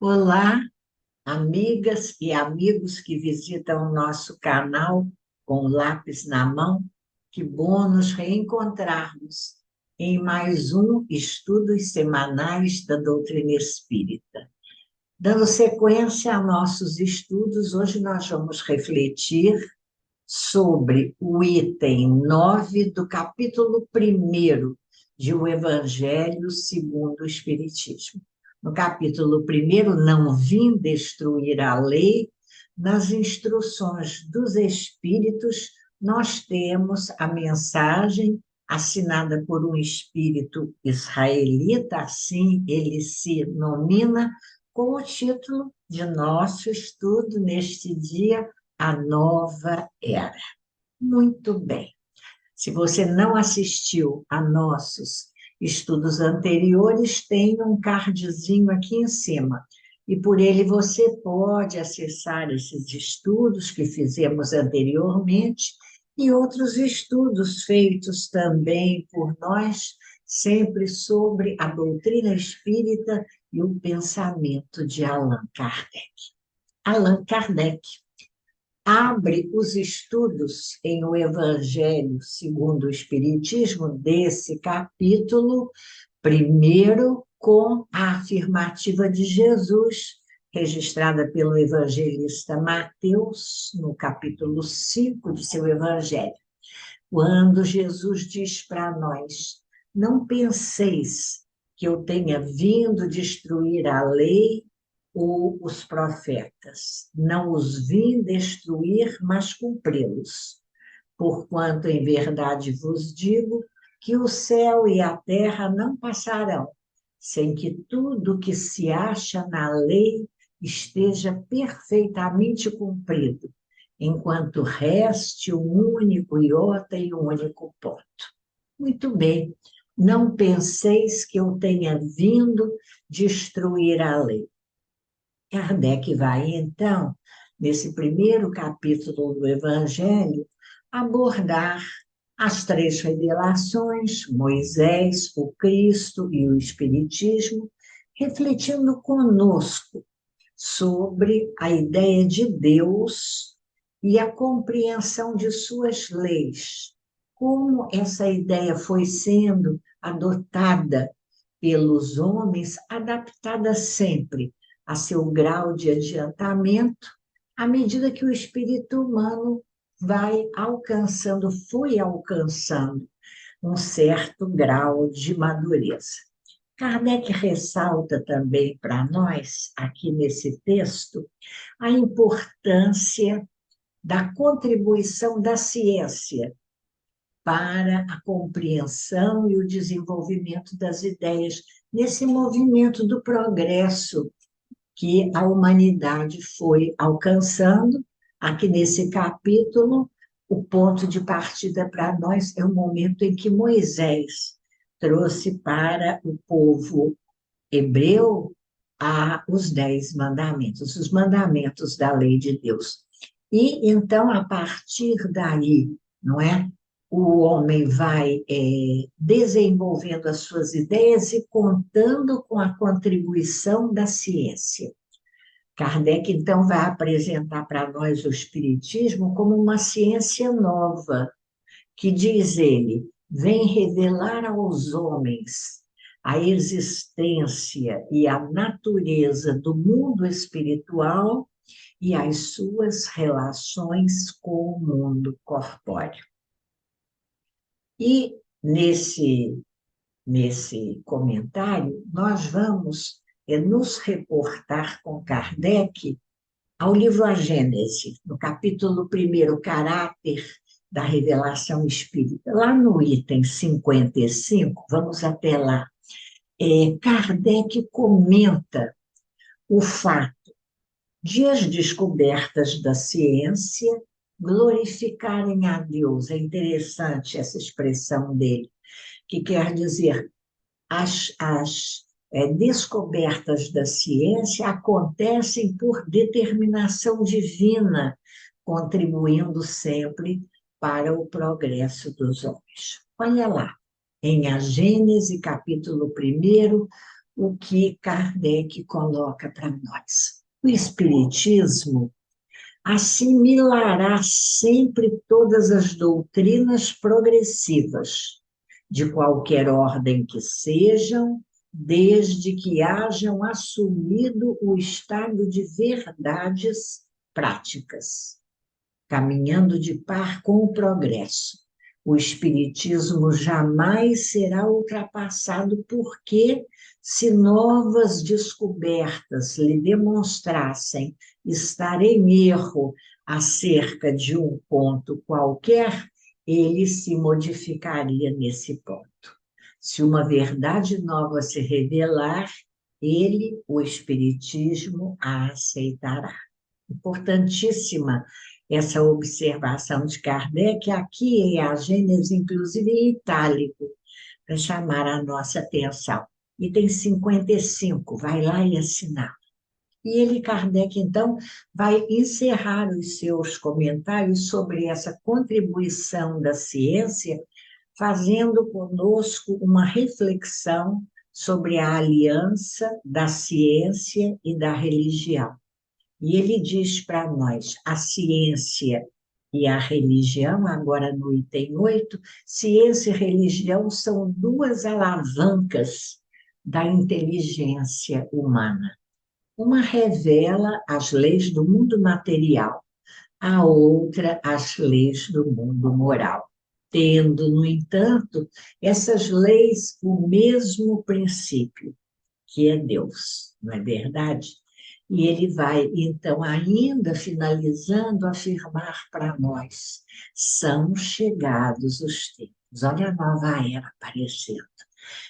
Olá, amigas e amigos que visitam o nosso canal com o lápis na mão. Que bom nos reencontrarmos em mais um Estudos Semanais da Doutrina Espírita. Dando sequência a nossos estudos, hoje nós vamos refletir sobre o item 9 do capítulo 1º de O Evangelho segundo o Espiritismo. No capítulo 1º, não vim destruir a lei, nas instruções dos Espíritos, nós temos a mensagem assinada por um espírito israelita, assim ele se nomina, com o título de nosso estudo neste dia, A Nova Era. Muito bem. Se você não assistiu a nossos estudos anteriores, tem um cardzinho aqui em cima. E por ele você pode acessar esses estudos que fizemos anteriormente e outros estudos feitos também por nós, sempre sobre a doutrina espírita e o pensamento de Allan Kardec. Allan Kardec abre os estudos em O Evangelho segundo o Espiritismo, desse capítulo, primeiro com a afirmativa de Jesus, registrada pelo evangelista Mateus, no capítulo 5 de seu Evangelho, quando Jesus diz para nós: não penseis que eu tenha vindo destruir a lei ou os profetas. Não os vim destruir, mas cumpri-los. Porquanto, em verdade vos digo, que o céu e a terra não passarão, sem que tudo que se acha na lei esteja perfeitamente cumprido, enquanto reste um único iota e um único ponto. Muito bem, não penseis que eu tenha vindo destruir a lei. Kardec vai, então, nesse primeiro capítulo do Evangelho, abordar as três revelações, Moisés, o Cristo e o Espiritismo, refletindo conosco sobre a ideia de Deus e a compreensão de suas leis, como essa ideia foi sendo adotada pelos homens, adaptada sempre a seu grau de adiantamento, à medida que o espírito humano vai alcançando, foi alcançando um certo grau de madureza. Kardec ressalta também para nós, aqui nesse texto, a importância da contribuição da ciência para a compreensão e o desenvolvimento das ideias nesse movimento do progresso que a humanidade foi alcançando. Aqui nesse capítulo, o ponto de partida para nós é o momento em que Moisés trouxe para o povo hebreu os 10 mandamentos, os mandamentos da lei de Deus. E então, a partir daí, não é? O homem vai desenvolvendo as suas ideias e contando com a contribuição da ciência. Kardec, então, vai apresentar para nós o Espiritismo como uma ciência nova, que, diz ele, vem revelar aos homens a existência e a natureza do mundo espiritual e as suas relações com o mundo corpóreo. E nesse comentário, nós vamos nos reportar com Kardec ao livro A Gênese, no capítulo 1º, Caráter da Revelação Espírita. Lá no item 55, vamos até lá, Kardec comenta o fato de as descobertas da ciência glorificarem a Deus. É interessante essa expressão dele, que quer dizer, as descobertas da ciência acontecem por determinação divina, contribuindo sempre para o progresso dos homens. Olha lá, em A Gênese, capítulo 1º, o que Kardec coloca para nós. O Espiritismo assimilará sempre todas as doutrinas progressivas, de qualquer ordem que sejam, desde que hajam assumido o estado de verdades práticas, caminhando de par com o progresso. O Espiritismo jamais será ultrapassado, porque, se novas descobertas lhe demonstrassem estar em erro acerca de um ponto qualquer, ele se modificaria nesse ponto. Se uma verdade nova se revelar, ele, o Espiritismo, a aceitará. Importantíssima essa observação de Kardec, aqui é a Gênese, inclusive em itálico, para chamar a nossa atenção. Item 55, vai lá e assinar. E ele, Kardec, então, vai encerrar os seus comentários sobre essa contribuição da ciência, fazendo conosco uma reflexão sobre a aliança da ciência e da religião. E ele diz para nós, a ciência e a religião, agora no item 8, ciência e religião são duas alavancas da inteligência humana. Uma revela as leis do mundo material, a outra as leis do mundo moral. Tendo, no entanto, essas leis o mesmo princípio, que é Deus, não é verdade? E ele vai, então, ainda finalizando, afirmar para nós: são chegados os tempos. Olha a nova era aparecendo.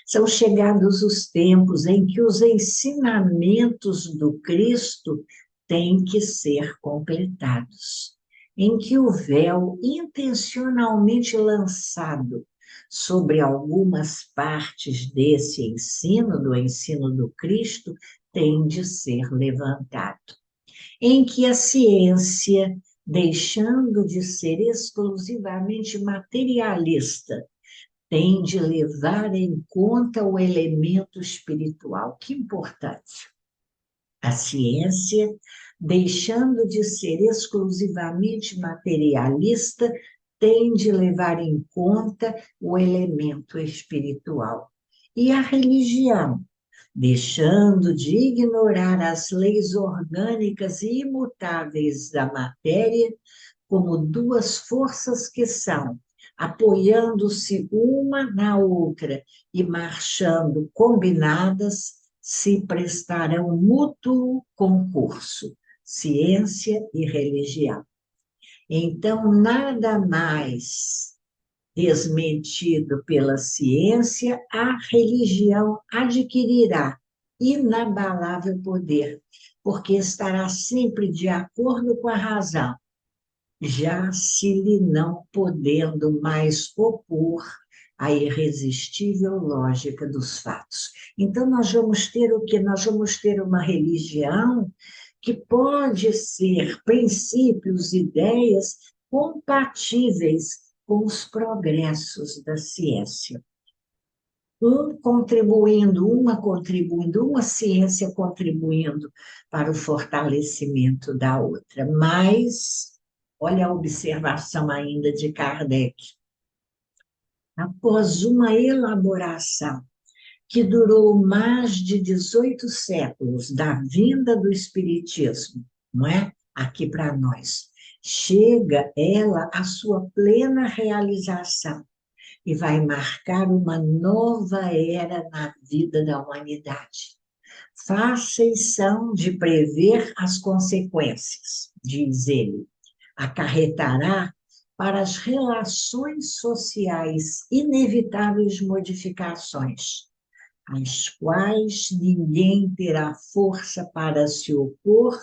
São chegados os tempos em que os ensinamentos do Cristo têm que ser completados, em que o véu intencionalmente lançado sobre algumas partes desse ensino, do ensino do Cristo, tem de ser levantado, em que a ciência, deixando de ser exclusivamente materialista, tem de levar em conta o elemento espiritual. Que importante! A ciência, deixando de ser exclusivamente materialista, tem de levar em conta o elemento espiritual. E a religião, deixando de ignorar as leis orgânicas e imutáveis da matéria, como duas forças que são, apoiando-se uma na outra e marchando combinadas, se prestarão mútuo concurso, ciência e religião. Então, nada mais desmentido pela ciência, a religião adquirirá inabalável poder, porque estará sempre de acordo com a razão, já se lhe não podendo mais opor à irresistível lógica dos fatos. Então, nós vamos ter o quê? Nós vamos ter uma religião que pode ser princípios, ideias compatíveis com os progressos da ciência. Uma ciência contribuindo para o fortalecimento da outra. Mas, olha a observação ainda de Kardec. Após uma elaboração que durou mais de 18 séculos da vinda do Espiritismo, não é? Aqui para nós, chega ela à sua plena realização e vai marcar uma nova era na vida da humanidade. Fáceis são de prever as consequências, diz ele. Acarretará para as relações sociais inevitáveis modificações, às quais ninguém terá força para se opor,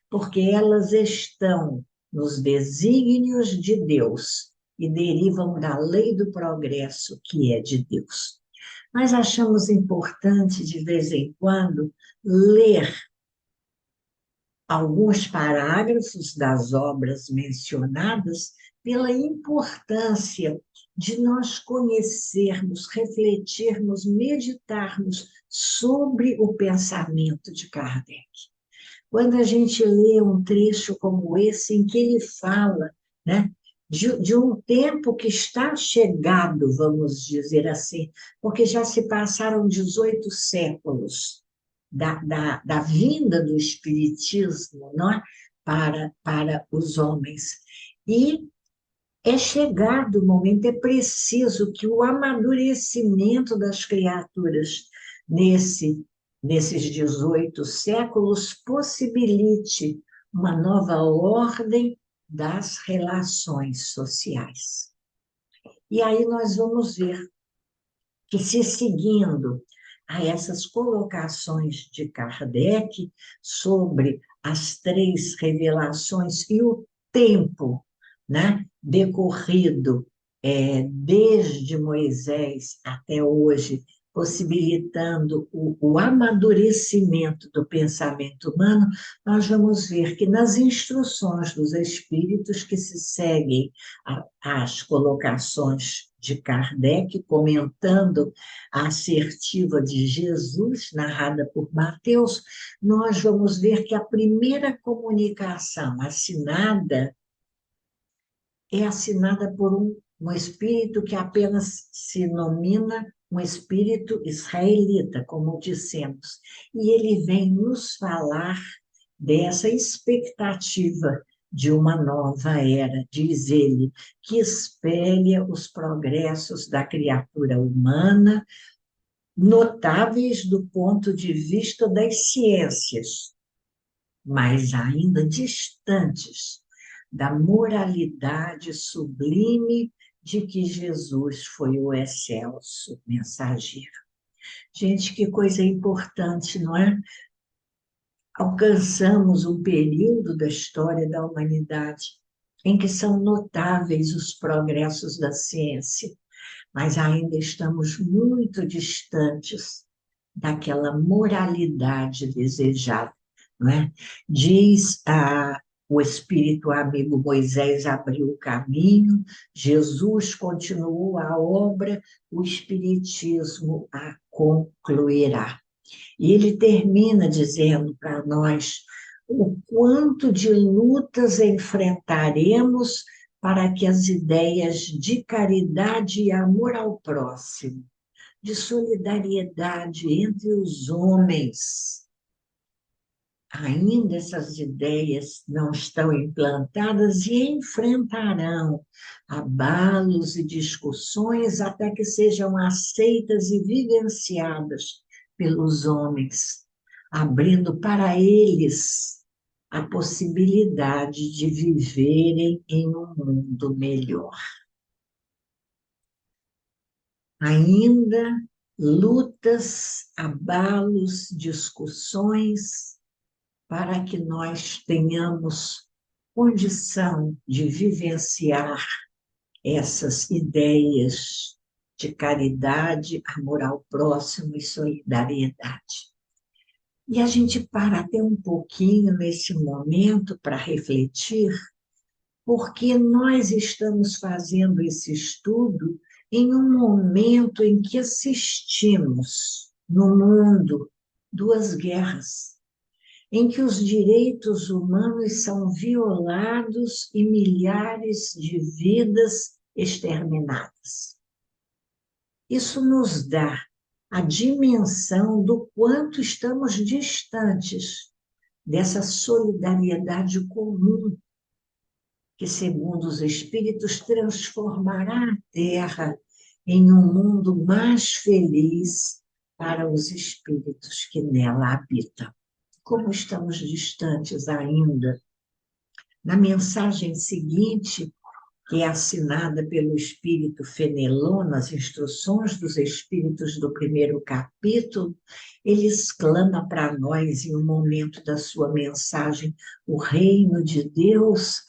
porque elas estão nos desígnios de Deus e derivam da lei do progresso, que é de Deus. Nós achamos importante, de vez em quando, ler alguns parágrafos das obras mencionadas pela importância de nós conhecermos, refletirmos, meditarmos sobre o pensamento de Kardec. Quando a gente lê um trecho como esse, em que ele fala, né, de um tempo que está chegado, vamos dizer assim, porque já se passaram 18 séculos da vinda do Espiritismo, não é? Para os homens. E é chegado o momento, é preciso que o amadurecimento das criaturas nesses 18 séculos possibilite uma nova ordem das relações sociais. E aí nós vamos ver que, se seguindo a essas colocações de Kardec sobre as três revelações e o tempo, né, decorrido desde Moisés até hoje, possibilitando o amadurecimento do pensamento humano, nós vamos ver que nas instruções dos espíritos que se seguem às colocações de Kardec, comentando a assertiva de Jesus, narrada por Mateus, nós vamos ver que a primeira comunicação assinada é assinada por um espírito que apenas se denomina um espírito israelita, como dissemos. E ele vem nos falar dessa expectativa de uma nova era, diz ele, que espelha os progressos da criatura humana, notáveis do ponto de vista das ciências, mas ainda distantes da moralidade sublime de que Jesus foi o excelso mensageiro. Gente, que coisa importante, não é? Alcançamos um período da história da humanidade em que são notáveis os progressos da ciência, mas ainda estamos muito distantes daquela moralidade desejada, não é? Diz o Espírito amigo: Moisés abriu o caminho, Jesus continuou a obra, o Espiritismo a concluirá. E ele termina dizendo para nós o quanto de lutas enfrentaremos para que as ideias de caridade e amor ao próximo, de solidariedade entre os homens, ainda essas ideias não estão implantadas e enfrentarão abalos e discussões até que sejam aceitas e vivenciadas pelos homens, abrindo para eles a possibilidade de viverem em um mundo melhor. Ainda lutas, abalos, discussões, para que nós tenhamos condição de vivenciar essas ideias de caridade, amor ao próximo e solidariedade. E a gente para até um pouquinho nesse momento para refletir, porque nós estamos fazendo esse estudo em um momento em que assistimos no mundo duas guerras, em que os direitos humanos são violados e milhares de vidas exterminadas. Isso nos dá a dimensão do quanto estamos distantes dessa solidariedade comum que, segundo os Espíritos, transformará a Terra em um mundo mais feliz para os espíritos que nela habitam. Como estamos distantes ainda. Na mensagem seguinte, que é assinada pelo Espírito Fenelon, nas instruções dos Espíritos do primeiro capítulo, ele exclama para nós, em um momento da sua mensagem: o reino de Deus,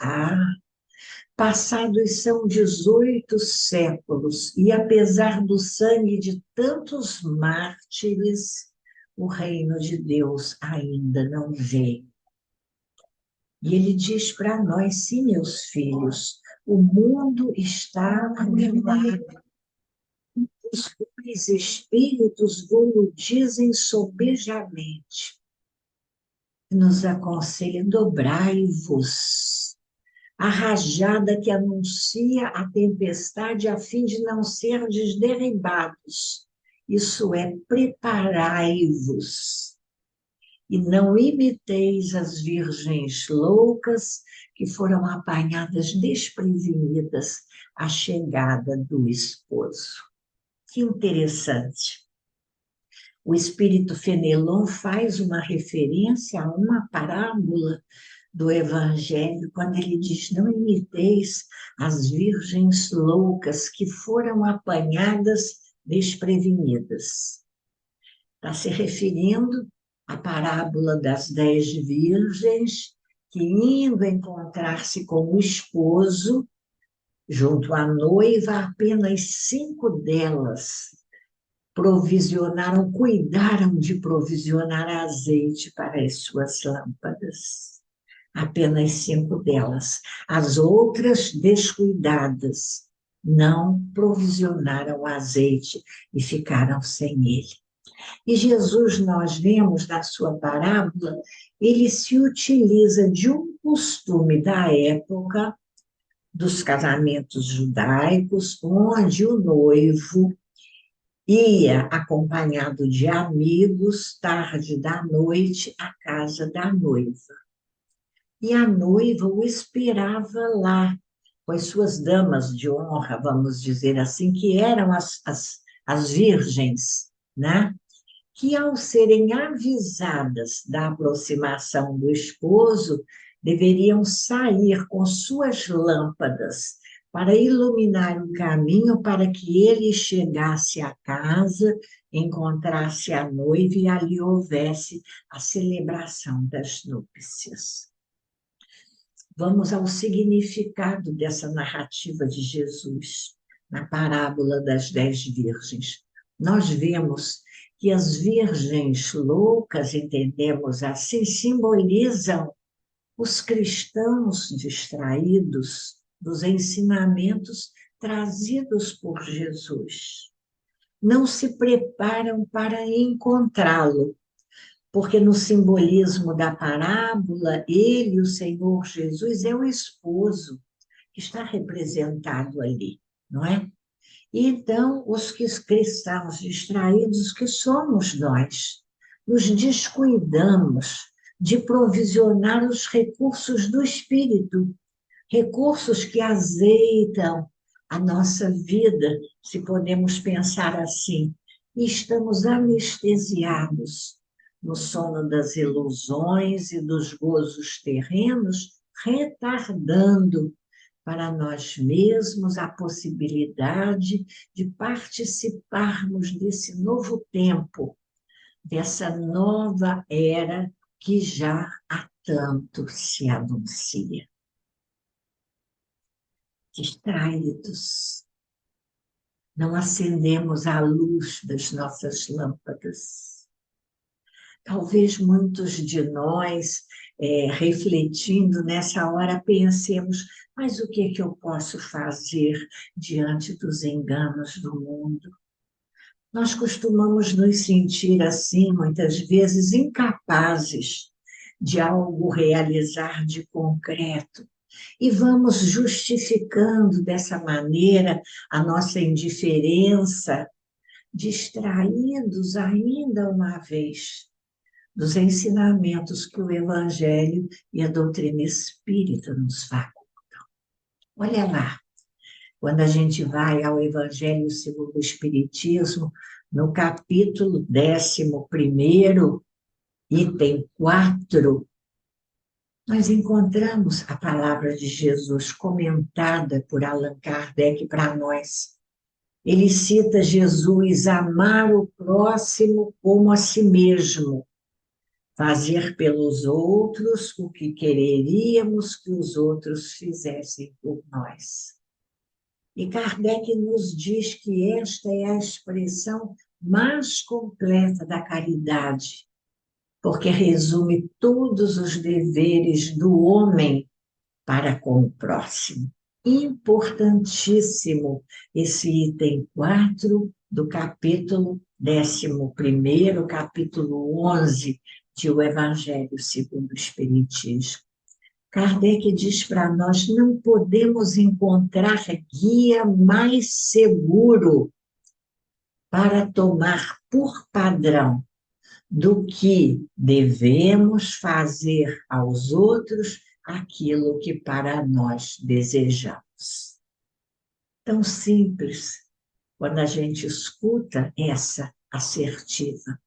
passados são 18 séculos, e apesar do sangue de tantos mártires, o reino de Deus ainda não veio. E ele diz para nós, sim, meus filhos, o mundo está ao meu lado. Os dois espíritos vos dizem sobejamente. Nos aconselha, dobrai-vos. A rajada que anuncia a tempestade a fim de não serdes derribados. Isso é, preparai-vos. E não imiteis as virgens loucas que foram apanhadas desprevenidas à chegada do esposo. Que interessante. O espírito Fenelon faz uma referência a uma parábola do Evangelho, quando ele diz: não imiteis as virgens loucas que foram apanhadas desprevenidas. Está se referindo à parábola das 10 virgens que, indo encontrar-se com o esposo, junto à noiva, apenas 5 delas cuidaram de provisionar azeite para as suas lâmpadas. Apenas 5 delas. As outras, descuidadas, não provisionaram azeite e ficaram sem ele. E Jesus, nós vemos na sua parábola, ele se utiliza de um costume da época dos casamentos judaicos, onde o noivo ia acompanhado de amigos, tarde da noite, à casa da noiva. E a noiva o esperava lá, com as suas damas de honra, vamos dizer assim, que eram as virgens, né? Que, ao serem avisadas da aproximação do esposo, deveriam sair com suas lâmpadas para iluminar o caminho para que ele chegasse à casa, encontrasse a noiva e ali houvesse a celebração das núpcias. Vamos ao significado dessa narrativa de Jesus, na parábola das 10 virgens. Nós vemos que as virgens loucas, entendemos assim, simbolizam os cristãos distraídos dos ensinamentos trazidos por Jesus. Não se preparam para encontrá-lo, porque no simbolismo da parábola, ele, o Senhor Jesus, é o esposo que está representado ali, não é? E então, os cristãos distraídos, que somos nós, nos descuidamos de provisionar os recursos do Espírito, recursos que azeitam a nossa vida, se podemos pensar assim, e estamos anestesiados no sono das ilusões e dos gozos terrenos, retardando para nós mesmos a possibilidade de participarmos desse novo tempo, dessa nova era que já há tanto se anuncia. Distraídos, não acendemos a luz das nossas lâmpadas. Talvez muitos de nós, refletindo nessa hora, pensemos: mas o que eu posso fazer diante dos enganos do mundo? Nós costumamos nos sentir assim, muitas vezes, incapazes de algo realizar de concreto. E vamos justificando dessa maneira a nossa indiferença, distraídos ainda uma vez dos ensinamentos que o Evangelho e a doutrina espírita nos facultam. Olha lá, quando a gente vai ao Evangelho segundo o Espiritismo, no capítulo 11º, item 4, nós encontramos a palavra de Jesus comentada por Allan Kardec para nós. Ele cita Jesus: amar o próximo como a si mesmo, fazer pelos outros o que quereríamos que os outros fizessem por nós. E Kardec nos diz que esta é a expressão mais completa da caridade, porque resume todos os deveres do homem para com o próximo. Importantíssimo esse item 4 do capítulo 11º, capítulo 11 de O Evangelho segundo o Espiritismo. Kardec diz para nós, não podemos encontrar guia mais seguro para tomar por padrão do que devemos fazer aos outros aquilo que para nós desejamos. Tão simples quando a gente escuta essa assertiva.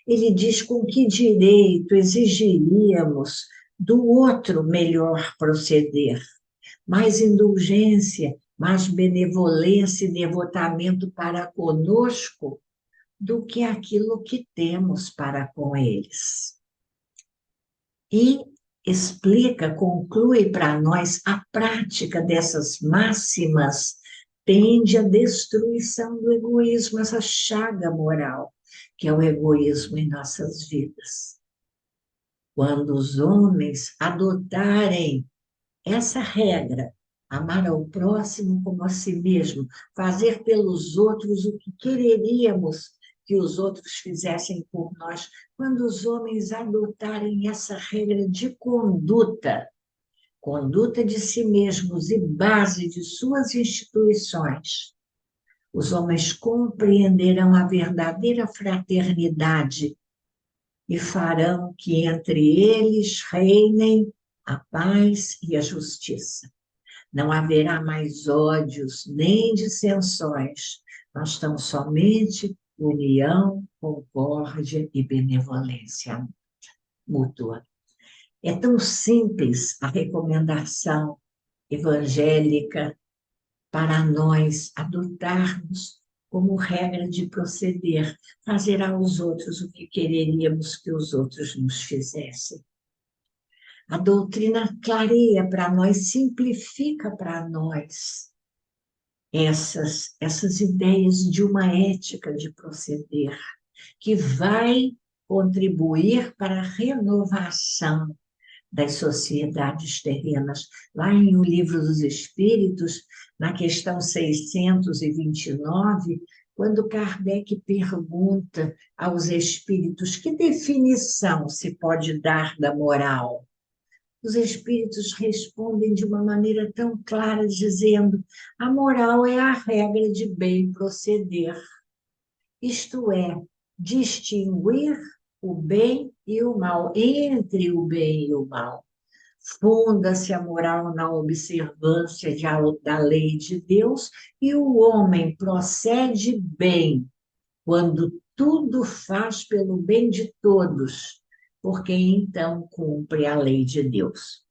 Ele diz com que direito exigiríamos do outro melhor proceder, mais indulgência, mais benevolência e devotamento para conosco do que aquilo que temos para com eles. E explica, conclui para nós, a prática dessas máximas tende à destruição do egoísmo, essa chaga moral, que é o egoísmo em nossas vidas. Quando os homens adotarem essa regra, amar ao próximo como a si mesmo, fazer pelos outros o que quereríamos que os outros fizessem por nós, quando os homens adotarem essa regra de conduta, conduta de si mesmos e base de suas instituições, os homens compreenderão a verdadeira fraternidade e farão que entre eles reinem a paz e a justiça. Não haverá mais ódios nem dissensões, nós estamos somente união, concórdia e benevolência mútua. É tão simples a recomendação evangélica para nós adotarmos como regra de proceder, fazer aos outros o que quereríamos que os outros nos fizessem. A doutrina clareia para nós, simplifica para nós essas ideias de uma ética de proceder, que vai contribuir para a renovação das sociedades terrenas. Lá em O Livro dos Espíritos, na questão 629, quando Kardec pergunta aos espíritos que definição se pode dar da moral, os espíritos respondem de uma maneira tão clara, dizendo: a moral é a regra de bem proceder, isto é, distinguir o bem e o mal, entre o bem e o mal. Funda-se a moral na observância da lei de Deus e o homem procede bem quando tudo faz pelo bem de todos, porque então cumpre a lei de Deus.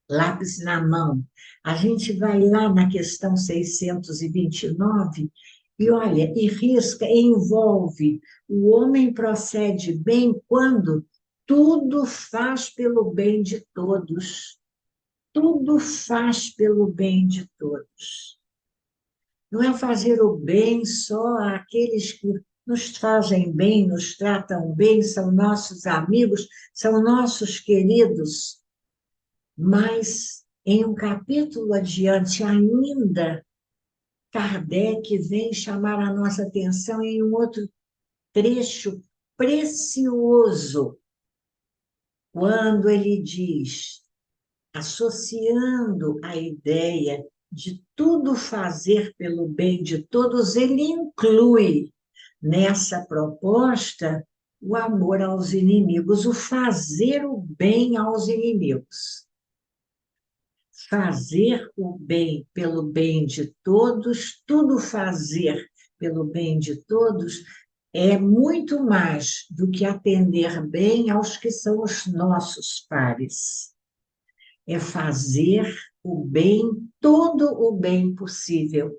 Lápis na mão. A gente vai lá na questão 629 e olha, e risca, envolve. O homem procede bem quando tudo faz pelo bem de todos. Tudo faz pelo bem de todos. Não é fazer o bem só àqueles que nos fazem bem, nos tratam bem, são nossos amigos, são nossos queridos. Mas, em um capítulo adiante ainda, Kardec vem chamar a nossa atenção em um outro trecho precioso, quando ele diz, associando a ideia de tudo fazer pelo bem de todos, ele inclui nessa proposta o amor aos inimigos, o fazer o bem aos inimigos. Fazer o bem pelo bem de todos, tudo fazer pelo bem de todos, é muito mais do que atender bem aos que são os nossos pares. É fazer o bem, todo o bem possível,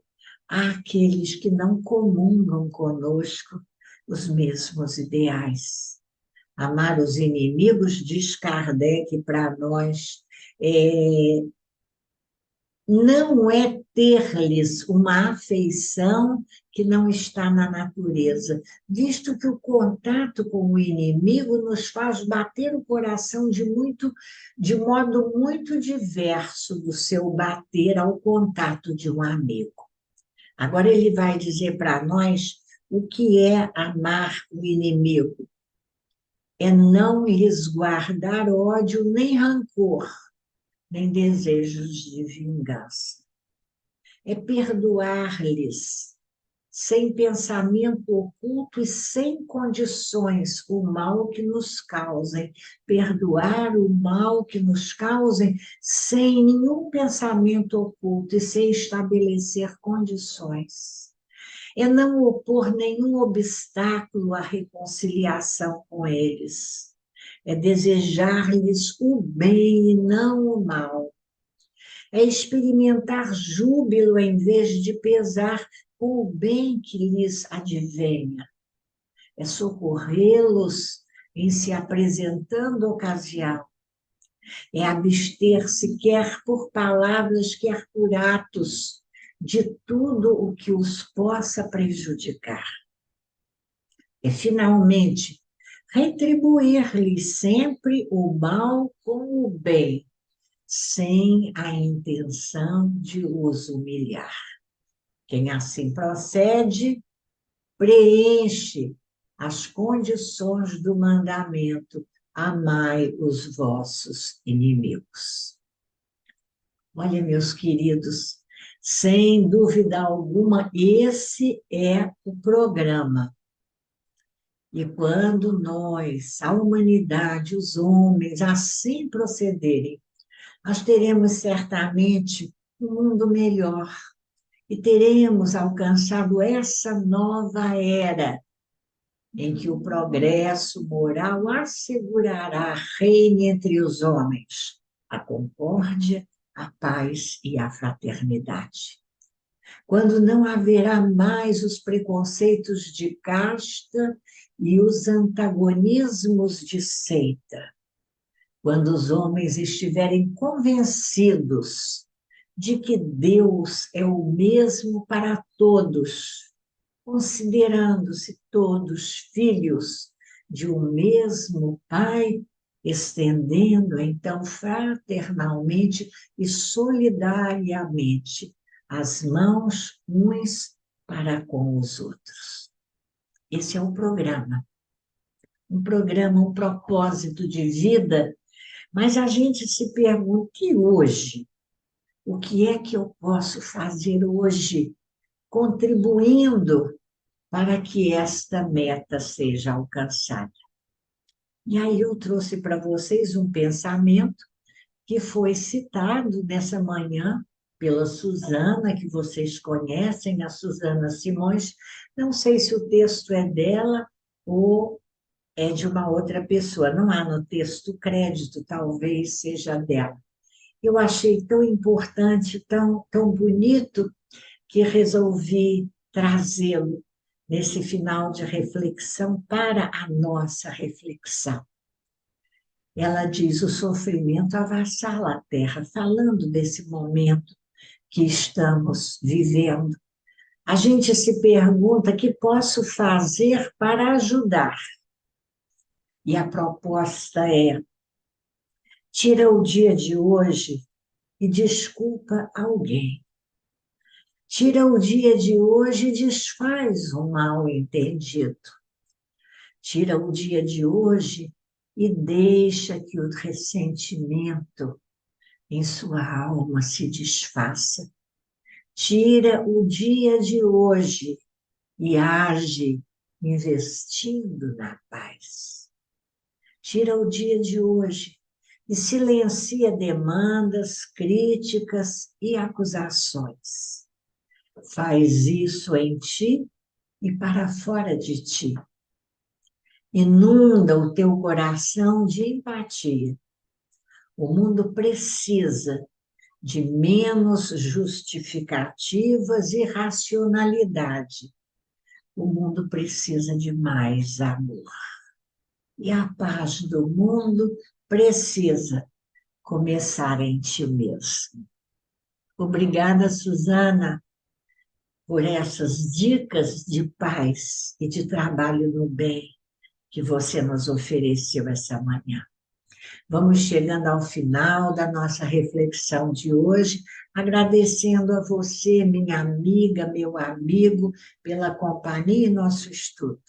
àqueles que não comungam conosco os mesmos ideais. Amar os inimigos, diz Kardec para nós, não é ter-lhes uma afeição que não está na natureza, visto que o contato com o inimigo nos faz bater o coração de modo muito diverso do seu bater ao contato de um amigo. Agora ele vai dizer para nós o que é amar o inimigo. É não lhes guardar ódio nem rancor, nem desejos de vingança. É perdoar-lhes, sem pensamento oculto e sem condições, o mal que nos causem. Perdoar o mal que nos causem sem nenhum pensamento oculto e sem estabelecer condições. É não opor nenhum obstáculo à reconciliação com eles. É desejar-lhes o bem e não o mal. É experimentar júbilo em vez de pesar com o bem que lhes advenha. É socorrê-los em se apresentando ocasião. É abster-se, quer por palavras, quer por atos, de tudo o que os possa prejudicar. É finalmente retribuir-lhes sempre o mal com o bem, sem a intenção de os humilhar. Quem assim procede, preenche as condições do mandamento: amai os vossos inimigos. Olha, meus queridos, sem dúvida alguma, esse é o programa. E quando nós, a humanidade, os homens, assim procederem, nós teremos certamente um mundo melhor e teremos alcançado essa nova era em que o progresso moral assegurará reine entre os homens a concórdia, a paz e a fraternidade. Quando não haverá mais os preconceitos de casta e os antagonismos de seita, quando os homens estiverem convencidos de que Deus é o mesmo para todos, considerando-se todos filhos de um mesmo Pai, estendendo então fraternalmente e solidariamente as mãos uns para com os outros. Esse é o programa. Um programa, um propósito de vida, mas a gente se pergunta, e hoje? O que é que eu posso fazer hoje, contribuindo para que esta meta seja alcançada? E aí eu trouxe para vocês um pensamento que foi citado nessa manhã pela Susana, que vocês conhecem, a Susana Simões. Não sei se o texto é dela ou é de uma outra pessoa. Não há no texto crédito, talvez seja dela. Eu achei tão importante, tão bonito, que resolvi trazê-lo nesse final de reflexão para a nossa reflexão. Ela diz: o sofrimento avassala a terra, falando desse momento que estamos vivendo. A gente se pergunta: o que posso fazer para ajudar? E a proposta é: tira o dia de hoje e desculpa alguém. Tira o dia de hoje e desfaz o mal entendido. Tira o dia de hoje e deixa que o ressentimento em sua alma se desfaça. Tira o dia de hoje e age investindo na paz. Tira o dia de hoje e silencia demandas, críticas e acusações. Faz isso em ti e para fora de ti. Inunda o teu coração de empatia. O mundo precisa de menos justificativas e racionalidade. O mundo precisa de mais amor. E a paz do mundo precisa começar em ti mesmo. Obrigada, Suzana, por essas dicas de paz e de trabalho no bem que você nos ofereceu essa manhã. Vamos chegando ao final da nossa reflexão de hoje, agradecendo a você, minha amiga, meu amigo, pela companhia em nosso estudo,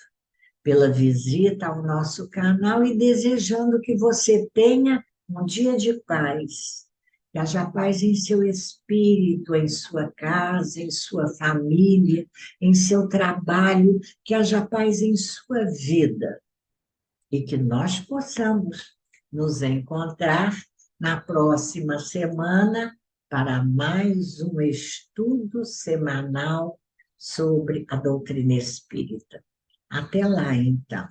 pela visita ao nosso canal e desejando que você tenha um dia de paz. Que haja paz em seu espírito, em sua casa, em sua família, em seu trabalho, que haja paz em sua vida e que nós possamos nos encontrar na próxima semana para mais um estudo semanal sobre a doutrina espírita. Até lá, então.